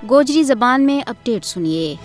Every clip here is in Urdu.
گوجری زبان میں اپڈیٹ سنیے۔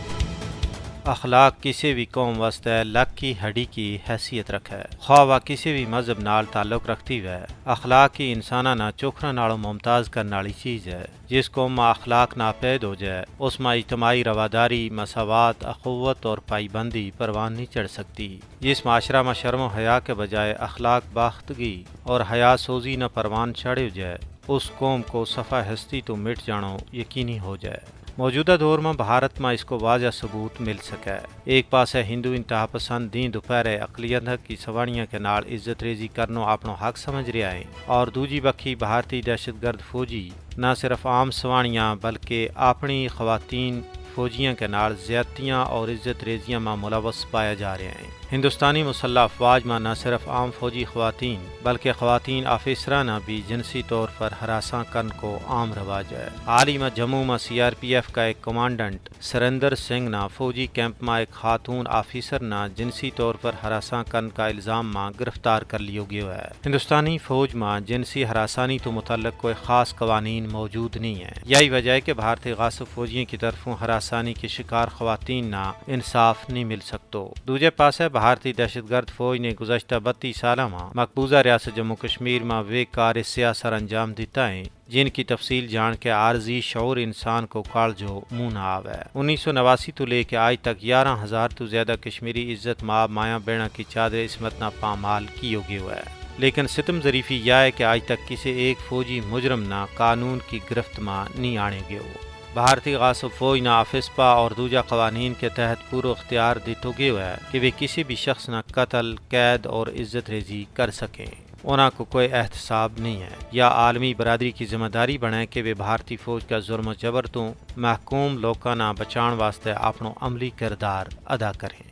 اخلاق کسی بھی قوم واسطے لک کی ہڈی کی حیثیت رکھے، خواہ وہ کسی بھی مذہب نال تعلق رکھتی ہے۔ اخلاق ہی انساناں نہ چوکھرا نالوں ممتاز کرنے والی چیز ہے۔ جس قوم میں اخلاق ناپید ہو جائے اس میں اجتماعی رواداری، مساوات، اخوت اور پائیبندی پروان نہیں چڑھ سکتی۔ جس معاشرہ میں شرم و حیا کے بجائے اخلاق باختگی اور حیا سوزی نہ پروان چڑھ جائے اس قوم کو صفحہ ہستی تو مٹ جانو یقینی ہو جائے۔ موجودہ دور میں بھارت میں اس کو واضح ثبوت مل سکا ہے۔ ایک پاس ہے ہندو انتہا پسند دین دوپہرے اقلیت کی سوانیاں کے نال عزت ریزی کرنو اپنا حق سمجھ رہا ہے، اور دوجی بکھی بھارتی دہشت گرد فوجی نہ صرف عام سوانیاں بلکہ اپنی خواتین فوجیاں کے نال زیادتیاں اور عزت ریزیاں میں ملوث پایا جا رہے ہیں۔ ہندوستانی مسلح افواج میں نہ صرف عام فوجی خواتین بلکہ خواتین آفیسرانہ بھی جنسی طور پر ہراساں کرن کو عام رواج ہے۔ حال ہی میں جموں میں سی آر پی ایف کا ایک کمانڈنٹ سریندر سنگھ نہ فوجی کیمپ میں ایک خاتون آفیسر نہ جنسی طور پر ہراساں کرن کا الزام میں گرفتار کر لیا گیا ہے۔ ہندوستانی فوج میں جنسی ہراسانی تو متعلق کوئی خاص قوانین موجود نہیں ہیں۔ یہی وجہ ہے کہ بھارتی غاصب فوجیوں کی طرفوں ہراسانی کے شکار خواتین نہ انصاف نہیں مل سکتو۔ دوسرے پاس ہے بھارتی دہشت گرد فوج نے گزشتہ 32 سالہ میں مقبوضہ ریاست جموں کشمیر میں وہ کار سیاست انجام دیتا ہے جن کی تفصیل جان کے عارضی شعور انسان کو کالجو منہ نہ آوے۔ 1989 تو لے کے آج تک 11,000 تو زیادہ کشمیری عزت مآب مایا بیڑا کی چادر عصمت نہ پامال کی ہوگی ہے، لیکن ستم ظریفی یہ ہے کہ آج تک کسی ایک فوجی مجرم نہ قانون کی گرفت میں نہیں آنے گئے ہو۔ بھارتی غاصب فوج نہ افسپا اور دوجا قوانین کے تحت پورا اختیار دیتو گیا ہے کہ وہ کسی بھی شخص نہ قتل، قید اور عزت ریزی کر سکیں۔ انہاں کو کوئی احتساب نہیں ہے یا عالمی برادری کی ذمہ داری بنے کہ وہ بھارتی فوج کا ظلم و جبر تو محکوم لوکاں نہ بچان واسطے اپنا عملی کردار ادا کریں۔